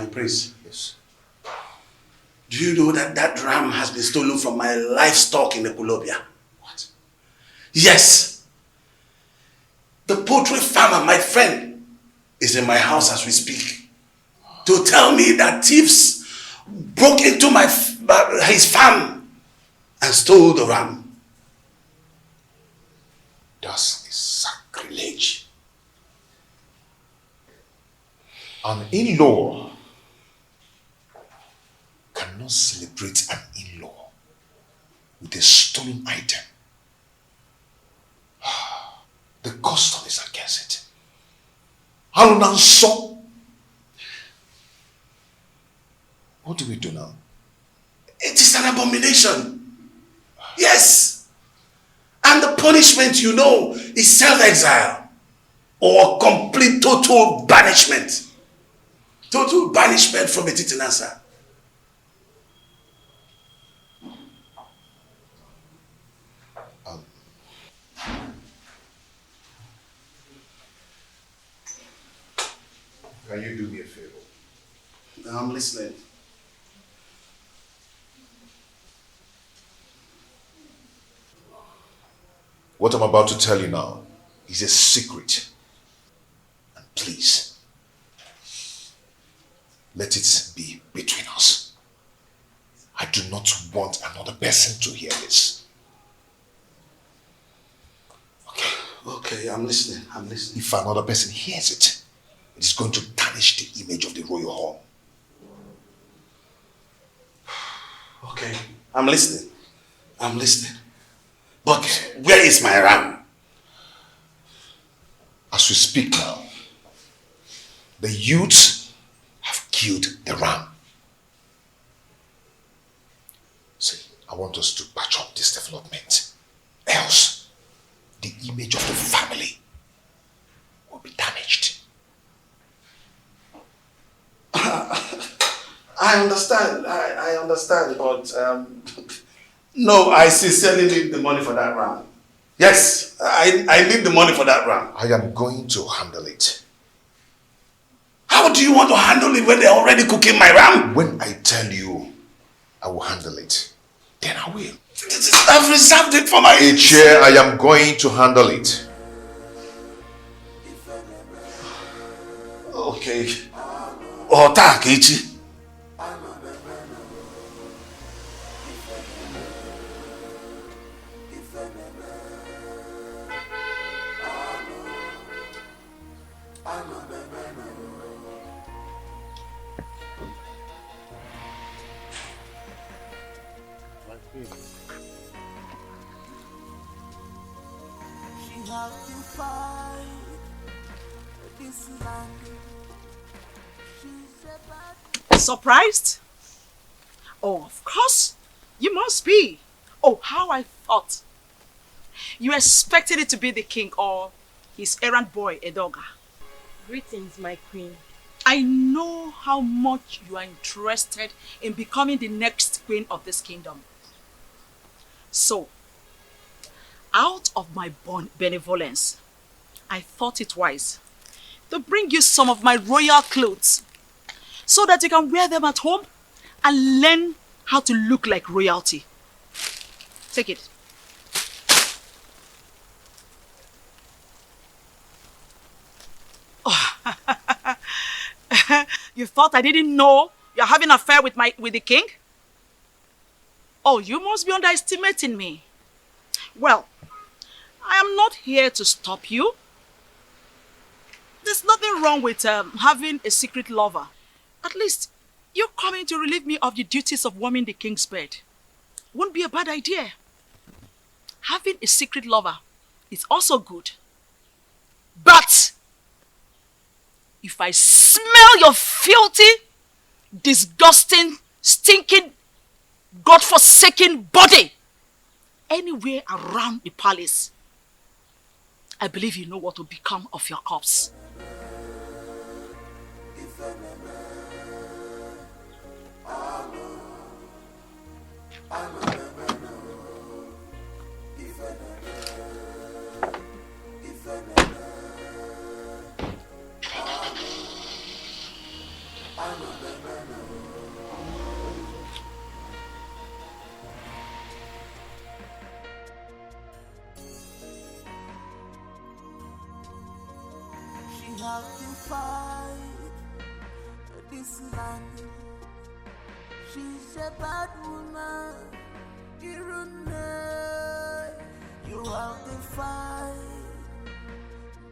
My prince. Yes. Do you know that that ram has been stolen from my livestock in the Ekulobia? What? Yes. The poultry farmer, my friend, is in my house as we speak to tell me that thieves broke into his farm and stole the ram. That's a sacrilege. An in-law cannot celebrate an in-law with a stolen item. The custom is against it. So, what do we do now? It is an abomination. Yes. And the punishment, you know, is self-exile or complete total banishment. Total banishment from Etitinasa. Can you do me a favor? I'm listening. What I'm about to tell you now is a secret. And please, let it be between us. I do not want another person to hear this. Okay? Okay, I'm listening. If another person hears it, it is going to tarnish the image of the royal home. Okay, I'm listening. But where is my ram? As we speak now, the youths have killed the ram. See, I want us to patch up this development. Else, the image of the family will be damaged. I understand. I understand, but no, I sincerely need the money for that ram. Yes, I need the money for that ram. I am going to handle it. How do you want to handle it when they're already cooking my ram? When I tell you I will handle it, then I will. I've reserved it for my... Chair, I am going to handle it. Okay. Ota Kechi. Surprised? Oh, of course. You must be. Oh, how I thought. You expected it to be the king or his errand boy, Edoga. Greetings, my queen. I know how much you are interested in becoming the next queen of this kingdom. So, out of my benevolence, I thought it wise to bring you some of my royal clothes so that you can wear them at home and learn how to look like royalty. Take it. Oh. You thought I didn't know you're having an affair with the king? Oh, you must be underestimating me. Well, I am not here to stop you. There's nothing wrong with having a secret lover. At least, you're coming to relieve me of the duties of warming the king's bed. Won't be a bad idea. Having a secret lover is also good. But, if I smell your filthy, disgusting, stinking, God-forsaken body anywhere around the palace, I believe you know what will become of your corpse. this land. She's a bad woman. You have defied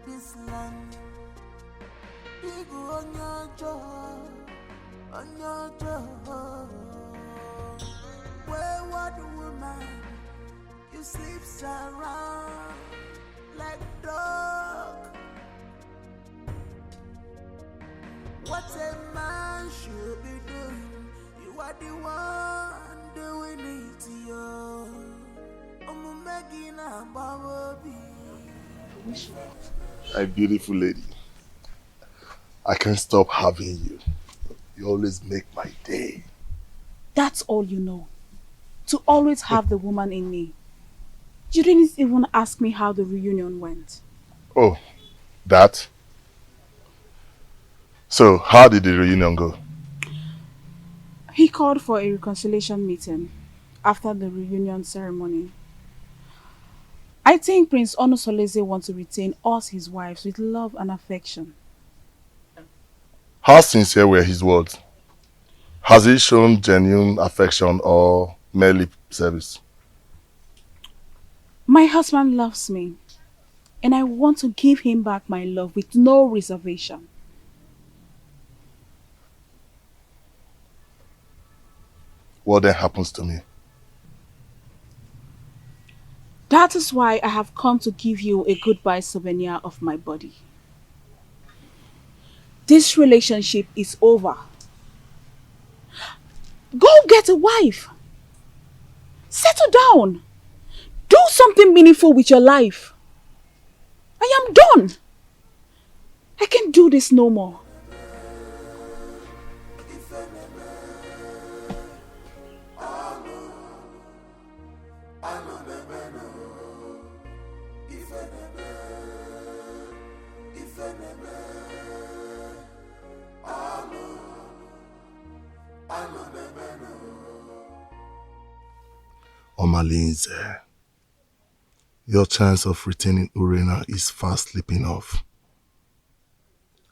this land. Igu on your jaw. Wayward woman, you sleeps around like dog. What a man should be doing, you are the one doing it to you. My beautiful lady, I can't stop having you. You always make my day. That's all you know. To always have the woman in me. You didn't even ask me how the reunion went. Oh, that? So, how did the reunion go? He called for a reconciliation meeting after the reunion ceremony. I think Prince Onusoleze wants to retain us, his wives, with love and affection. How sincere were his words? Has he shown genuine affection or mere lip service? My husband loves me, and I want to give him back my love with no reservation. What then happens to me? That is why I have come to give you a goodbye souvenir of my body. This relationship is over. Go get a wife. Settle down. Do something meaningful with your life. I am done. I can't do this no more. Omalinze, your chance of retaining Urena is fast slipping off.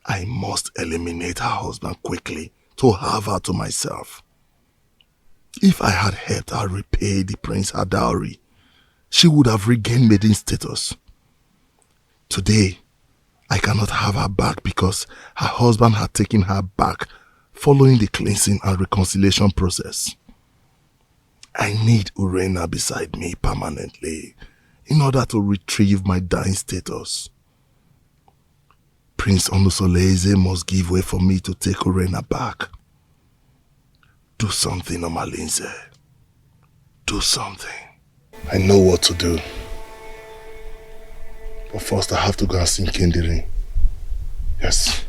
I must eliminate her husband quickly to have her to myself. If I had helped her repay the prince her dowry, she would have regained maiden status. Today, I cannot have her back because her husband had taken her back following the cleansing and reconciliation process. I need Urena beside me permanently in order to retrieve my dying status. Prince Onusoleze must give way for me to take Urena back. Do something, Omalinze. Do something. I know what to do. But first I have to go and sing Kendiri. Yes.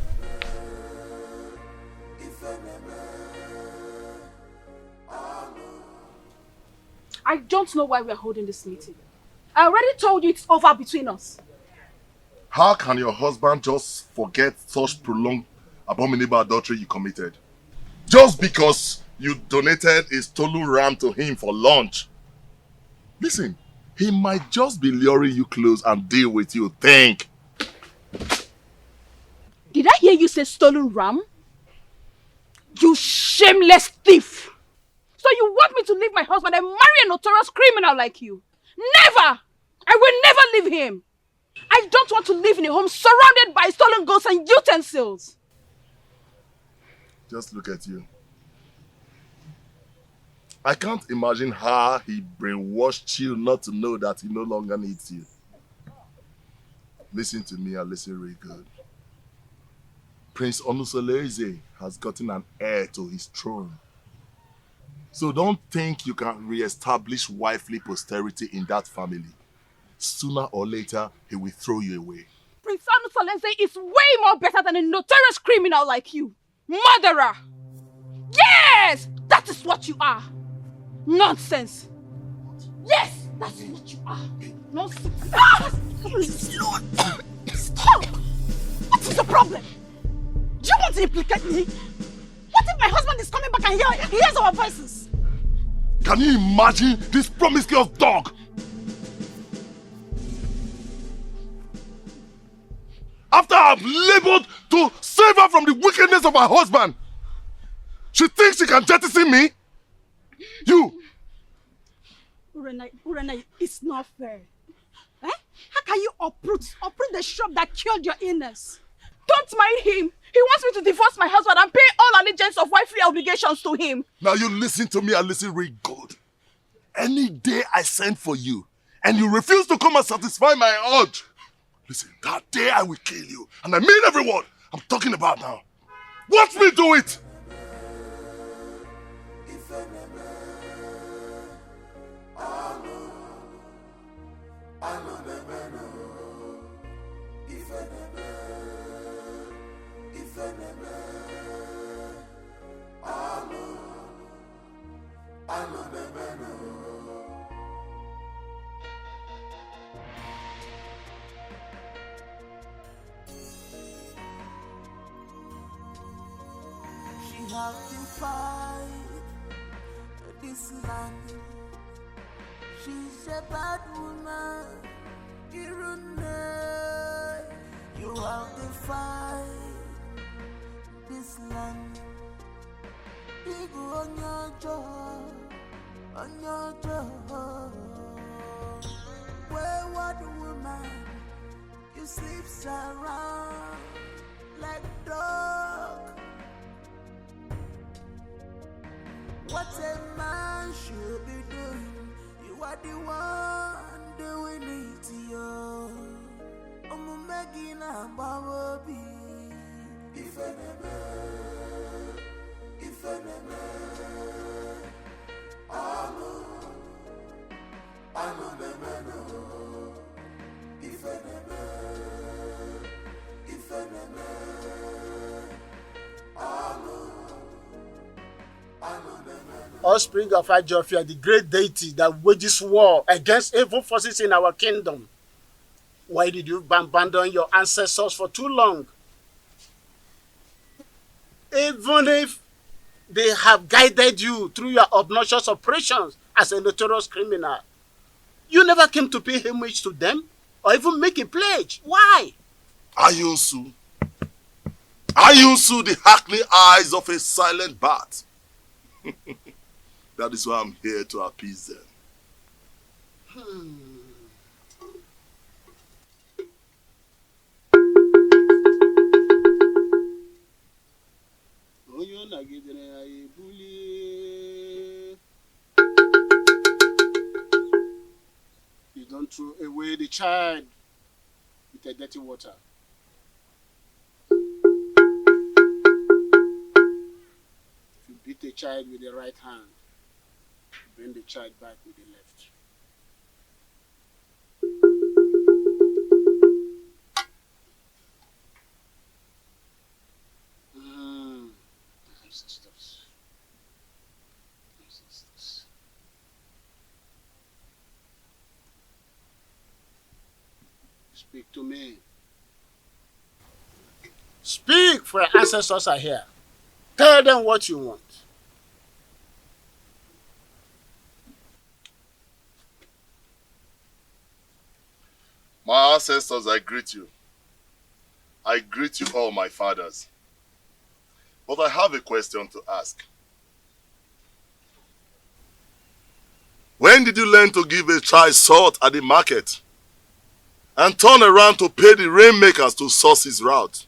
I don't know why we are holding this meeting. I already told you it's over between us. How can your husband just forget such prolonged abominable adultery you committed? Just because you donated a stolen ram to him for lunch. Listen, he might just be luring you close and deal with you. Think. Did I hear you say stolen ram? You shameless thief! So you want me to leave my husband and marry a notorious criminal like you? Never! I will never leave him! I don't want to live in a home surrounded by stolen goods and utensils. Just look at you. I can't imagine how he brainwashed you not to know that he no longer needs you. Listen to me and listen really good. Prince Onusoleze has gotten an heir to his throne. So don't think you can re-establish wifely posterity in that family. Sooner or later, he will throw you away. Prince Onusoleze is way more better than a notorious criminal like you. Murderer! Yes! That is what you are. Nonsense. Yes, that's what you are. Nonsense. Ah! Lord. Stop! What is the problem? Do you want to implicate me? What if my husband is coming back and hears our voices? Can you imagine this promiscuous dog? After I've labored to save her from the wickedness of her husband, She thinks she can jettison me? You! Urena, it's not fair. Eh? How can you uproot the shrub that killed your illness? Don't mind him. He wants me to divorce my husband and pay all allegiance of wifely obligations to him. Now you listen to me and listen real good. Any day I send for you and you refuse to come and satisfy my urge, listen, that day I will kill you. And I mean every word I'm talking about now. Watch me do it! She have to fight this land. She's a bad woman. You have to fight this land. People on your job, wayward woman, you sleeps around like dog. What a man should be doing, you are the one doing it to you. Megina Baby, if Offspring of Ajofia, the great deity that wages war against evil forces in our kingdom. Why did you abandon your ancestors for too long? Even if they have guided you through your obnoxious operations as a notorious criminal, you never came to pay homage to them or even make a pledge. Why? Ayunsu, the hackney eyes of a silent bat. That is why I'm here to appease them. You don't throw away the child with a dirty water. If you beat the child with the right hand, bring the child back with the left. Ancestors. Speak to me. Speak, for your ancestors are here. Tell them what you want. My ancestors, I greet you. I greet you all, my fathers. But I have a question to ask. When did you learn to give a child salt at the market and turn around to pay the rainmakers to source his route?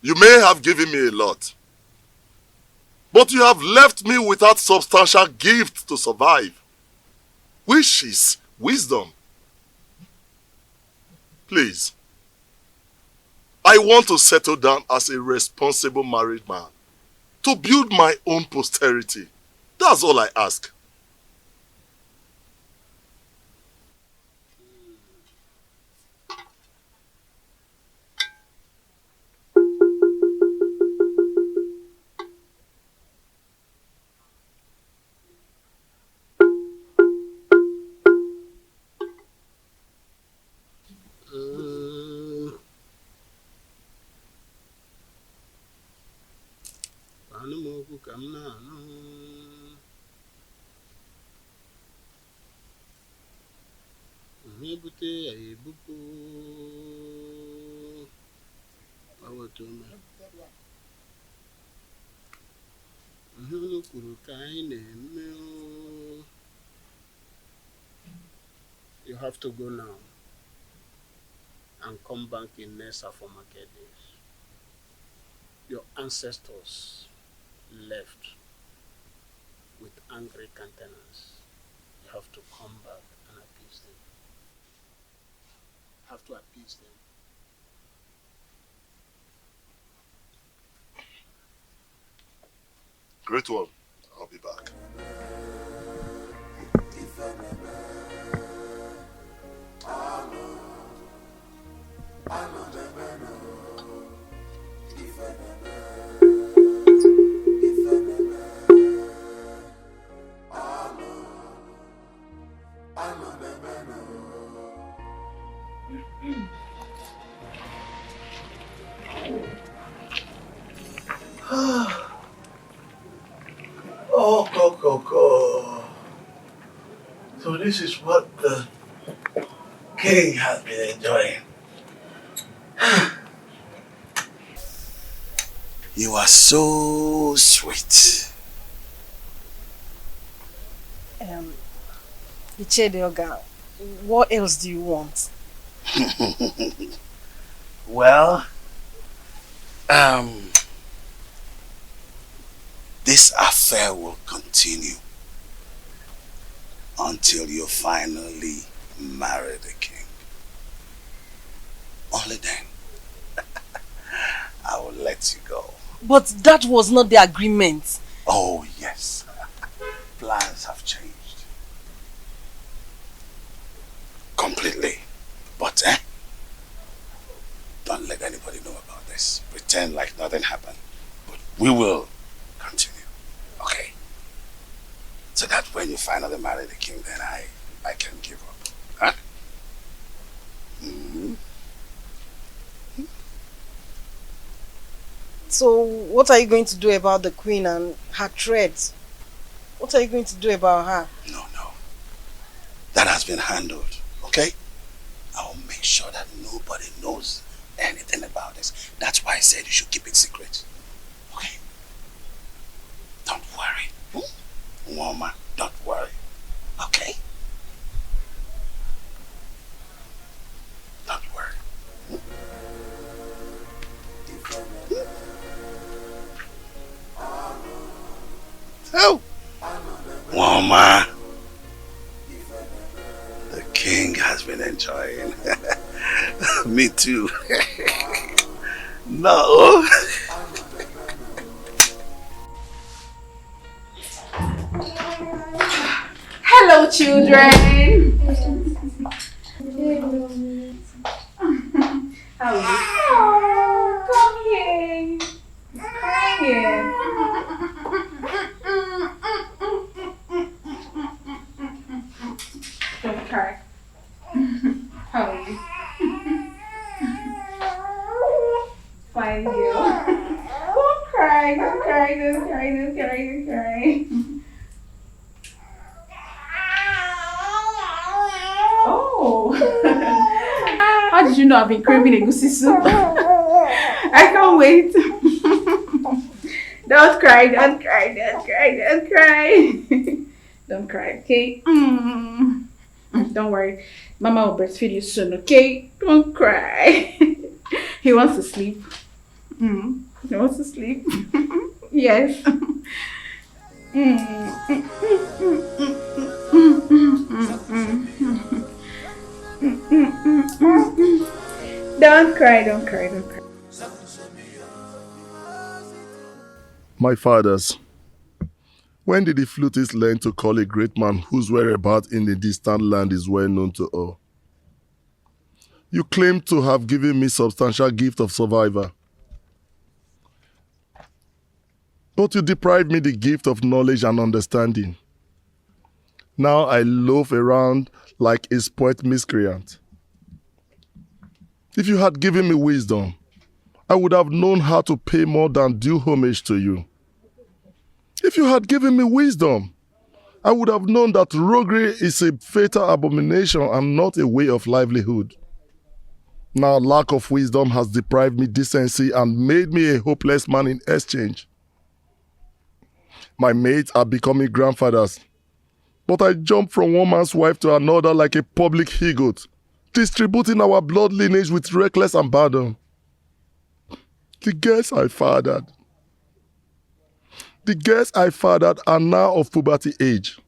You may have given me a lot, but you have left me without substantial gift to survive, which is wisdom. Please, I want to settle down as a responsible married man, to build my own posterity. That's all I ask. You have to go now and come back in Nessa for market days. Your ancestors left with angry countenance. You have to come back and appease them. Have to appease them. Great one. I'll be back. Oh, go. So this is what the king has been enjoying. You are so sweet. Ichedioga, what else do you want? Well, this affair will continue until you finally marry the king. Only then I will let you go. But that was not the agreement. Oh yes, plans have changed completely. But don't let anybody know about this. Pretend like nothing happened. But we will continue. Okay? So that when you finally marry the king, then I can give up. Huh? Mm-hmm. So what are you going to do about the queen and her threats? What are you going to do about her? No. That has been handled. Okay? I will make sure that nobody knows anything about this. That's why I said you should keep it secret. Okay? Don't worry. Woman, don't worry. Okay? Don't worry. So, woman, the king has been enjoying. Me too. No. Hello, children. How are you? Oh, come here. Come here. Don't cry. How are you? Fine, you. Don't cry. Oh. How did you know I've been craving egusi soup? I can't wait. Don't cry. Don't cry, okay? Don't worry. Mama will breastfeed you soon, okay? Don't cry. He wants to sleep. He wants to sleep. Yes. Don't cry. My fathers, when did the flutist learn to call a great man whose whereabouts in the distant land is well known to all? You claim to have given me substantial gift of survivor. But you deprived me the gift of knowledge and understanding. Now I loaf around like a spoilt miscreant. If you had given me wisdom, I would have known how to pay more than due homage to you. If you had given me wisdom, I would have known that roguery is a fatal abomination and not a way of livelihood. Now lack of wisdom has deprived me decency and made me a hopeless man in exchange. My mates are becoming grandfathers. But I jump from one man's wife to another like a public he-goat, distributing our blood lineage with reckless abandon. The girls I fathered are now of puberty age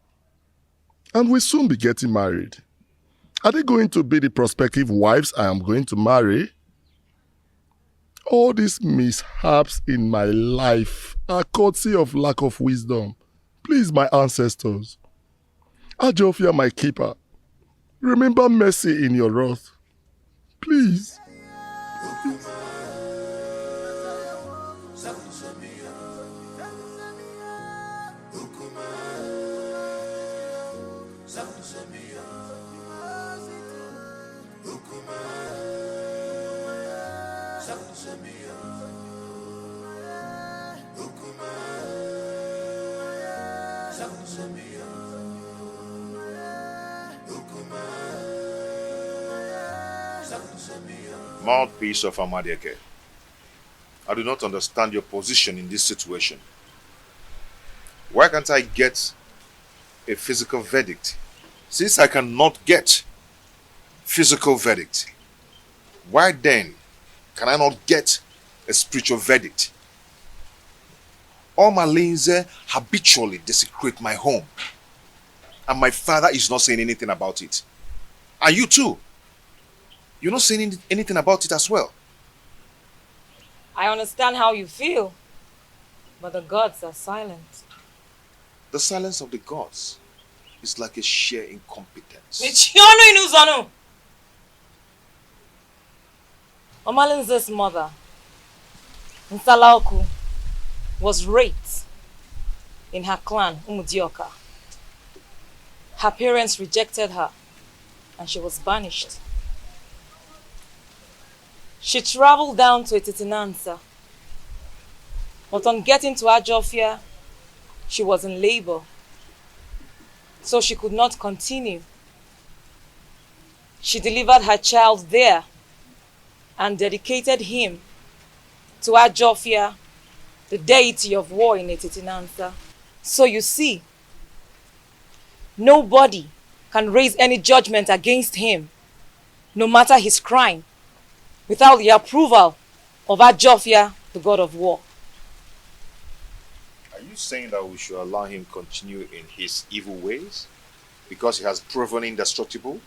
and will soon be getting married. Are they going to be the prospective wives I am going to marry? All these mishaps in my life are courtesy of lack of wisdom. Please, my ancestors, Ajofia, my keeper, remember mercy in your wrath. Please. Mouthpiece of Amadieke, I do not understand your position in this situation. Why can't I get a physical verdict? Since I cannot get physical verdict, why then can I not get a spiritual verdict? All my Linze habitually desecrate my home, and my father is not saying anything about it. And you too. You're not saying anything about it as well. I understand how you feel, but the gods are silent. The silence of the gods is like a sheer incompetence. Omalinze's mother, Nsalaoku, was raped in her clan, Umudioka. Her parents rejected her and she was banished. She traveled down to Etitinansa, but on getting to Ajofia, she was in labor, so she could not continue. She delivered her child there and dedicated him to Ajofia, the deity of war in Etitinansa. So you see, nobody can raise any judgment against him, no matter his crime, without the approval of Ajofia, the god of war. Are you saying that we should allow him continue in his evil ways because he has proven indestructible?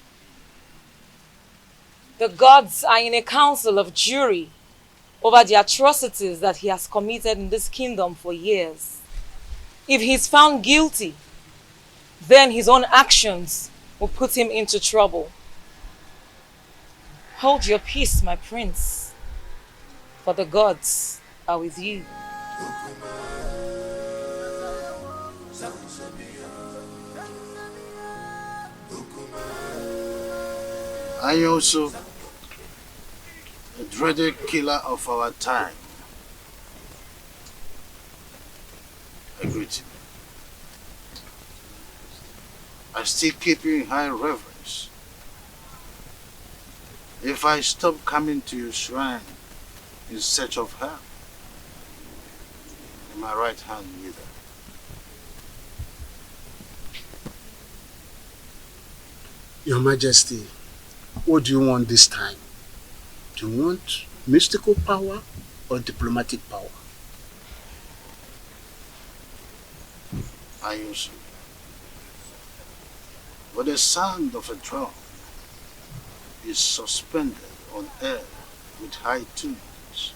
The gods are in a council of jury over the atrocities that he has committed in this kingdom for years. If he is found guilty, then his own actions will put him into trouble. Hold your peace, my prince, for the gods are with you. I also, a dreaded killer of our time, I greet you. I still keep you in high reverence. If I stop coming to your shrine in search of her, in my right hand neither. Your Majesty, what do you want this time? Do you want mystical power or diplomatic power? I also. But the sound of a drum is suspended on air with high tunes.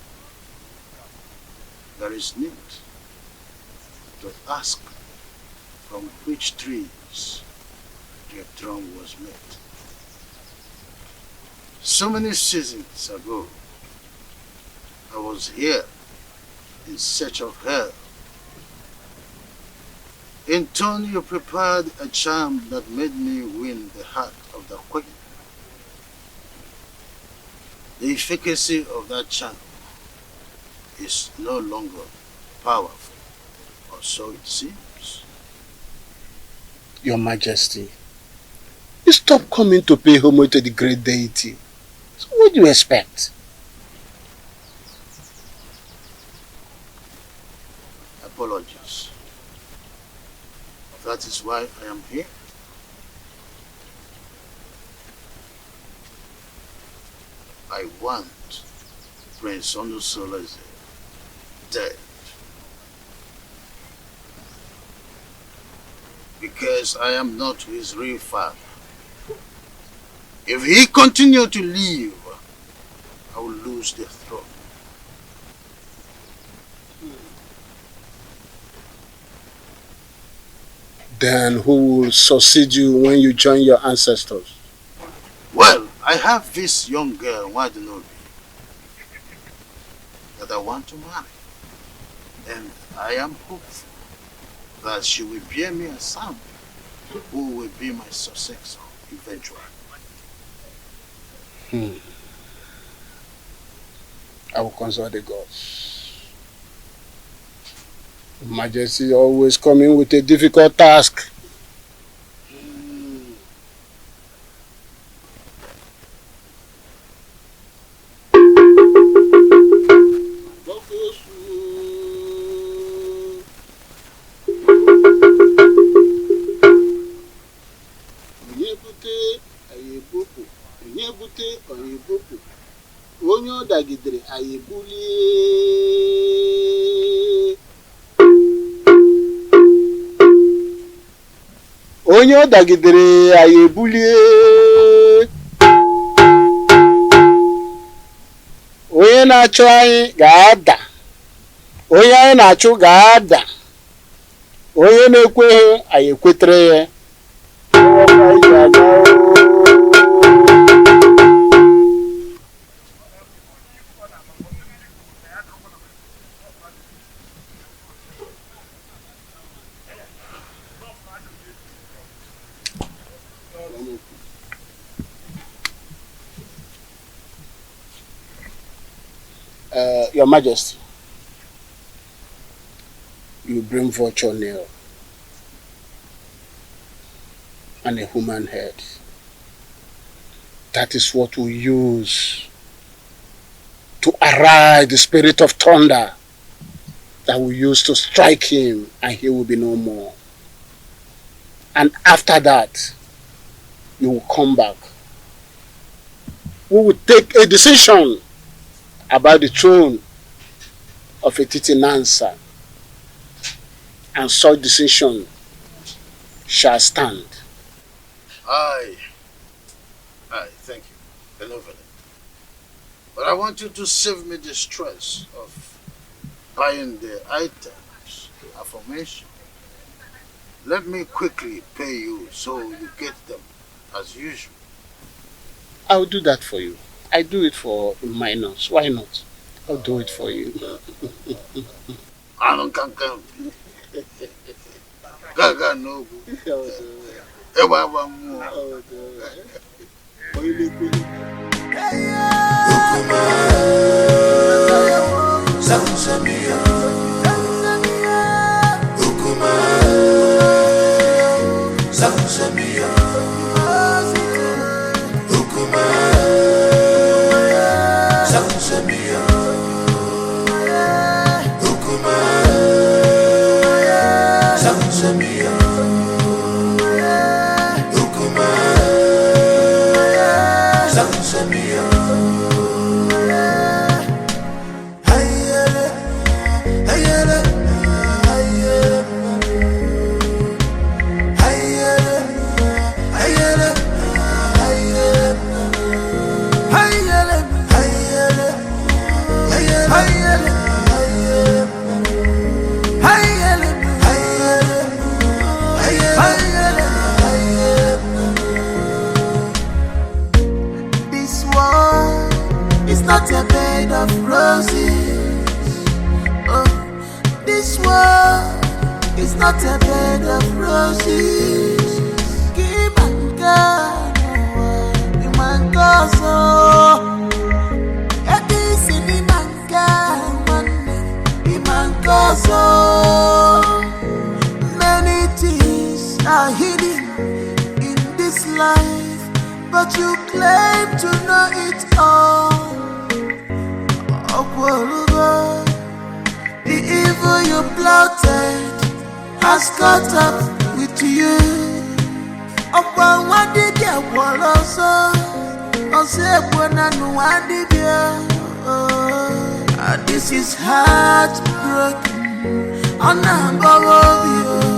There is need to ask from which trees the drum was made. So many seasons ago, I was here in search of her. In turn, you prepared a charm that made me win the heart of the queen. The efficacy of that charm is no longer powerful, or so it seems. Your Majesty, you stop coming to pay homage to the great deity. So what do you expect? Apologies. That is why I am here. I want Prince Onusoleze dead. Because I am not his real father. If he continue to live, I will lose the throne. Then who will succeed you when you join your ancestors? Well, I have this young girl, Wadinobi, that I want to marry. And I am hopeful that she will bear me a son who will be my successor eventually. I will consult the gods. Majesty always coming with a difficult task. Onye dagidere aye bulie. Onye na-achụ anyị ga-ada. Onye anyị na-achụ ga-ada. Onye na-ekweghị anyị ekwetere ya. Your Majesty, you bring vulture nail and a human head. That is what we use to arise the spirit of thunder that we use to strike him, and he will be no more. And after that, you will come back. We will take a decision about the throne of Etiti Nansa, and such decision shall stand. Aye, thank you. Enough of it. But I want you to save me the stress of buying the items, the affirmation. Let me quickly pay you so you get them as usual. I'll do that for you. I do it for minors. Why not? I'll do it for you. I don't come. Gaga no. Not a bed of roses. Oh, this world is not a bed of roses. Give and God, you man go so. This in the man God, you man go so. Many things are hidden in this life, but you claim to know it all. The evil you plotted has caught up with to you. Upon what did you want also? I said, when I know what did you? This is heartbroken. I'm not of you.